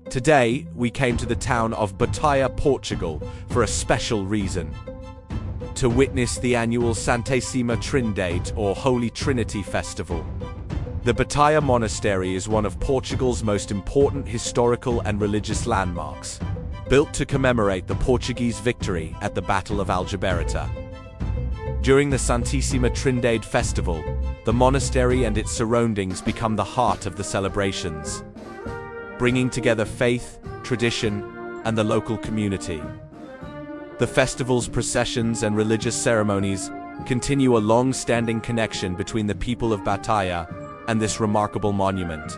Today, we came to the town of Batalha, Portugal, for a special reason. To witness the annual Santissima Trindade, or Holy Trinity Festival. The Batalha Monastery is one of Portugal's most important historical and religious landmarks, built to commemorate the Portuguese victory at the Battle of Aljubarrota. During the Santissima Trindade Festival, the monastery and its surroundings become the heart of the celebrations, bringing together faith, tradition, and the local community. The festival's processions and religious ceremonies continue a long-standing connection between the people of Batalha and this remarkable monument.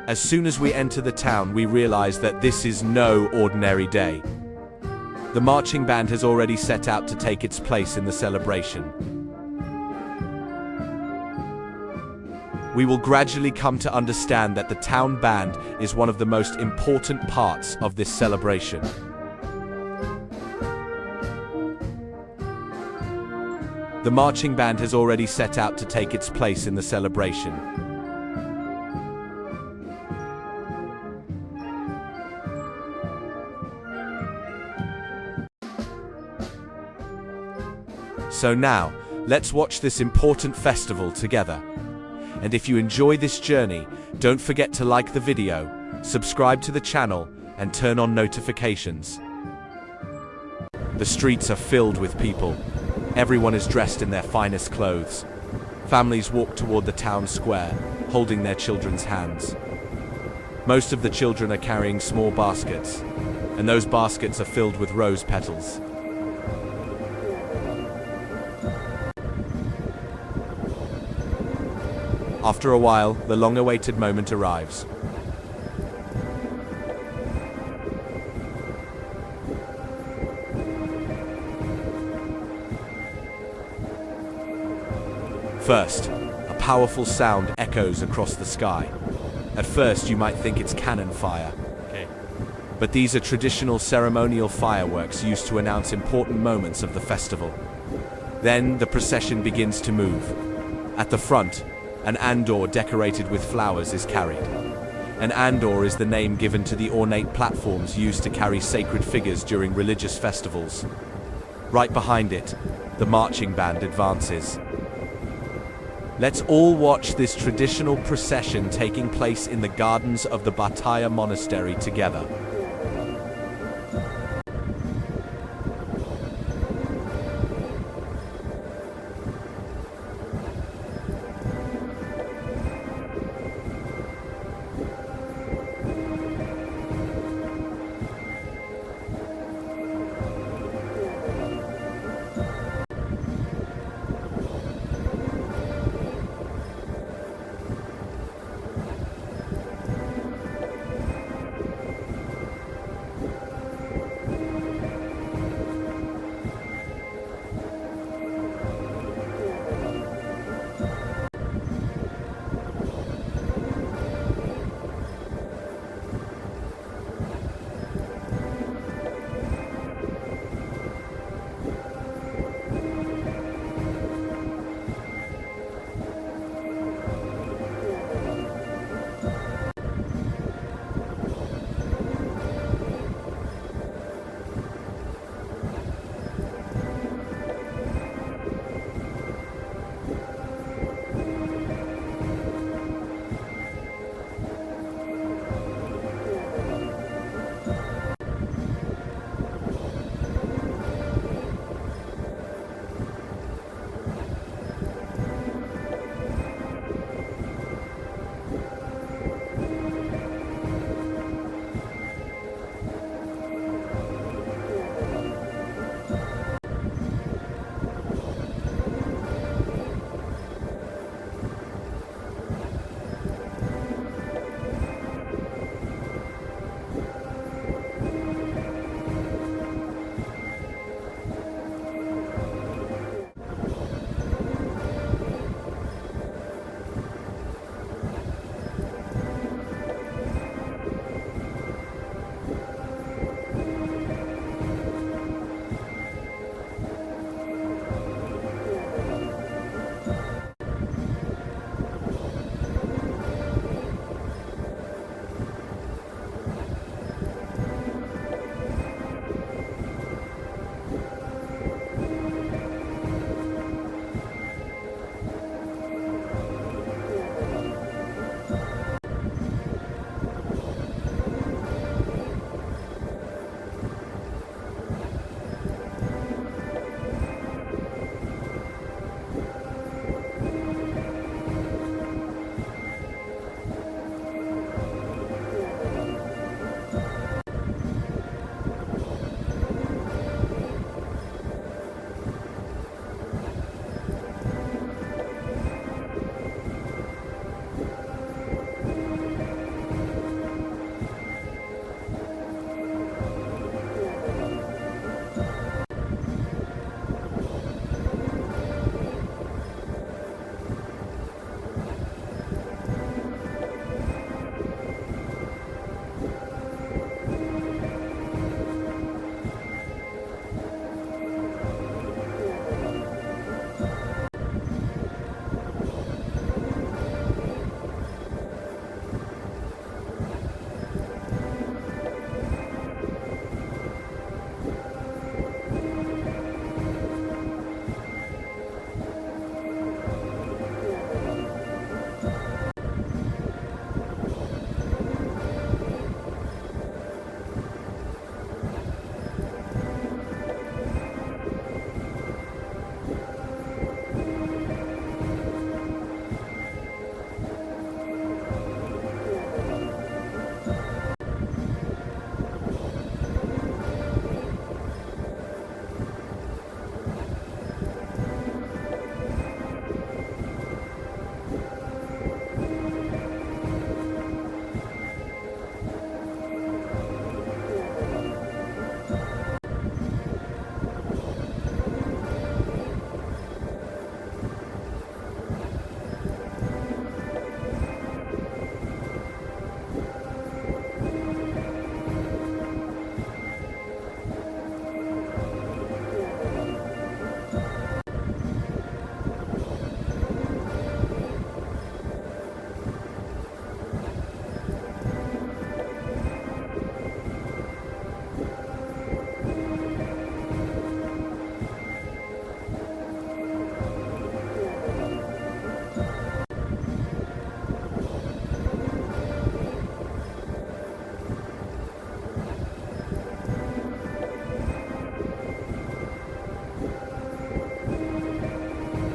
As soon as we enter the town, we realize that this is no ordinary day. The marching band has already set out to take its place in the celebration. We will gradually come to understand that the town band is one of the most important parts of this celebration. The marching band has already set out to take its place in the celebration. So now, let's watch this important festival together. And if you enjoy this journey, don't forget to like the video, subscribe to the channel, and turn on notifications. The streets are filled with people. Everyone is dressed in their finest clothes. Families walk toward the town square, holding their children's hands. Most of the children are carrying small baskets, and those baskets are filled with rose petals. After a while, the long-awaited moment arrives. First, a powerful sound echoes across the sky. At first, you might think it's cannon fire. But these are traditional ceremonial fireworks used to announce important moments of the festival. Then, the procession begins to move. At the front, an andor decorated with flowers is carried. An andor is the name given to the ornate platforms used to carry sacred figures during religious festivals. Right behind it, the marching band advances. Let's all watch this traditional procession taking place in the gardens of the Batalha Monastery together.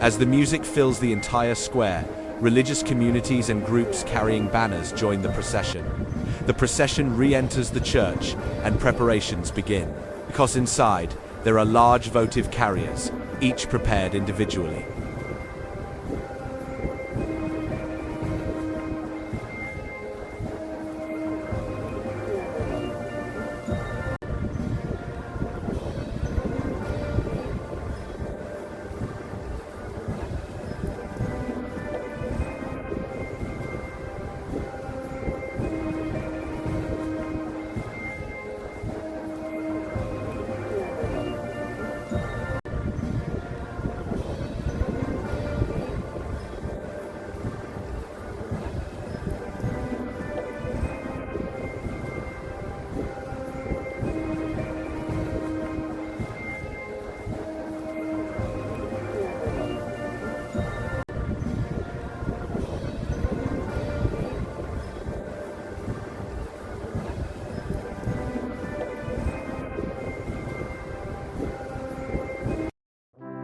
As the music fills the entire square, religious communities and groups carrying banners join the procession. The procession re-enters the church, and preparations begin. Because inside, there are large votive carriers, each prepared individually.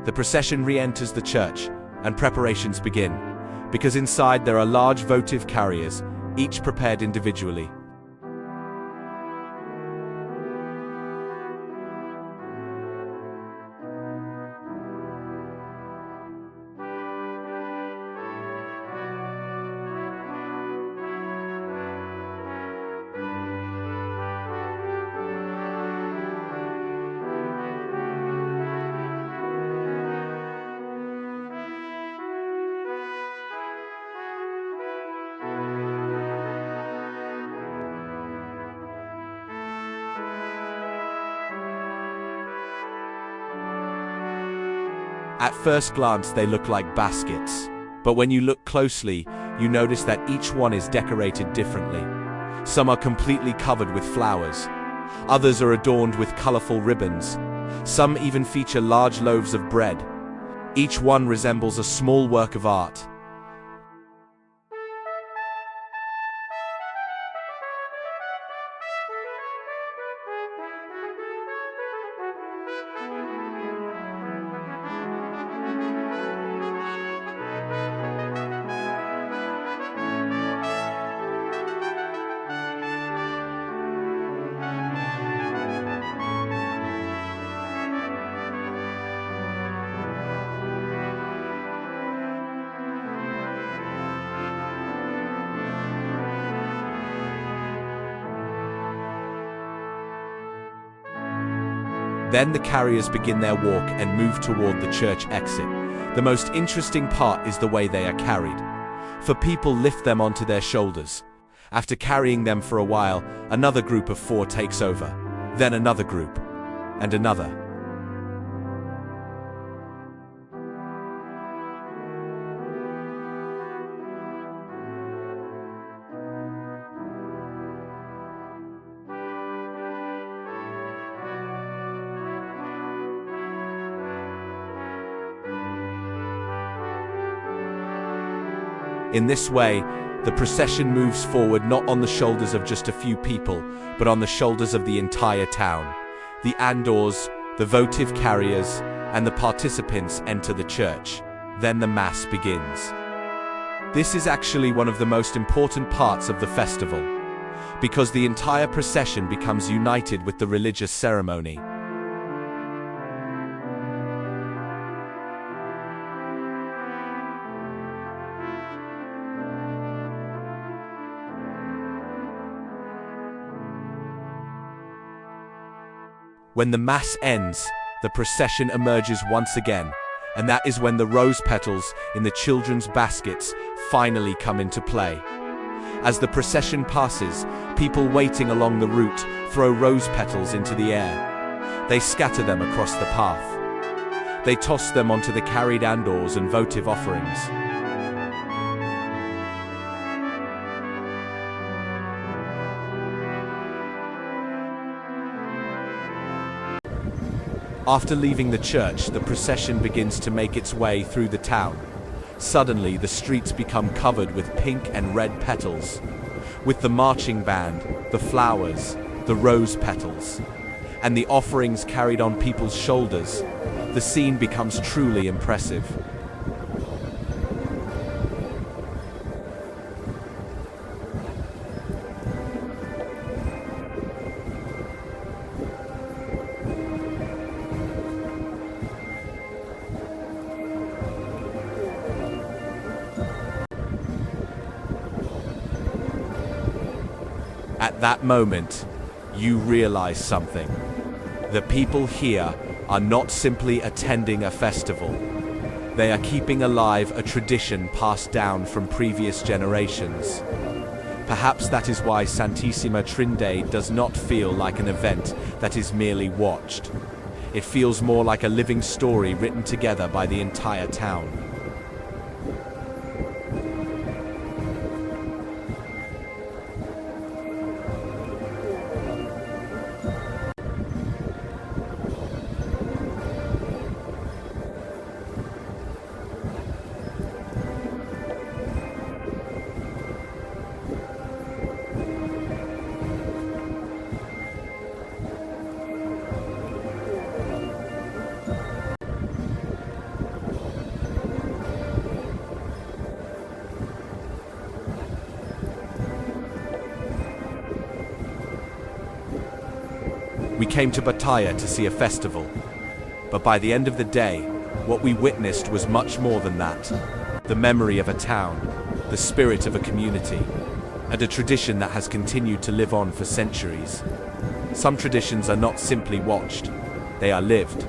The procession re-enters the church, and preparations begin, because inside there are large votive carriers, each prepared individually. At first glance, they look like baskets, but when you look closely, you notice that each one is decorated differently. Some are completely covered with flowers. Others are adorned with colorful ribbons. Some even feature large loaves of bread. Each one resembles a small work of art. Then the carriers begin their walk and move toward the church exit. The most interesting part is the way they are carried. For people lift them onto their shoulders. After carrying them for a while, another group of 4 takes over. Then another group. And another. In this way, the procession moves forward not on the shoulders of just a few people, but on the shoulders of the entire town. The andors, the votive carriers, and the participants enter the church. Then the Mass begins. This is actually one of the most important parts of the festival, because the entire procession becomes united with the religious ceremony. When the Mass ends, the procession emerges once again, and that is when the rose petals in the children's baskets finally come into play. As the procession passes, people waiting along the route throw rose petals into the air. They scatter them across the path. They toss them onto the carried andors and votive offerings. After leaving the church, the procession begins to make its way through the town. Suddenly, the streets become covered with pink and red petals. With the marching band, the flowers, the rose petals, and the offerings carried on people's shoulders, the scene becomes truly impressive. At that moment, you realize something. The people here are not simply attending a festival. They are keeping alive a tradition passed down from previous generations. Perhaps that is why Santissima Trindade does not feel like an event that is merely watched. It feels more like a living story written together by the entire town. We came to Batalha to see a festival, but by the end of the day, what we witnessed was much more than that. The memory of a town, the spirit of a community, and a tradition that has continued to live on for centuries. Some traditions are not simply watched, they are lived.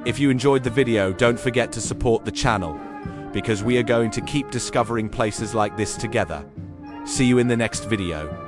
If you enjoyed the video, don't forget to support the channel, because we are going to keep discovering places like this together. See you in the next video.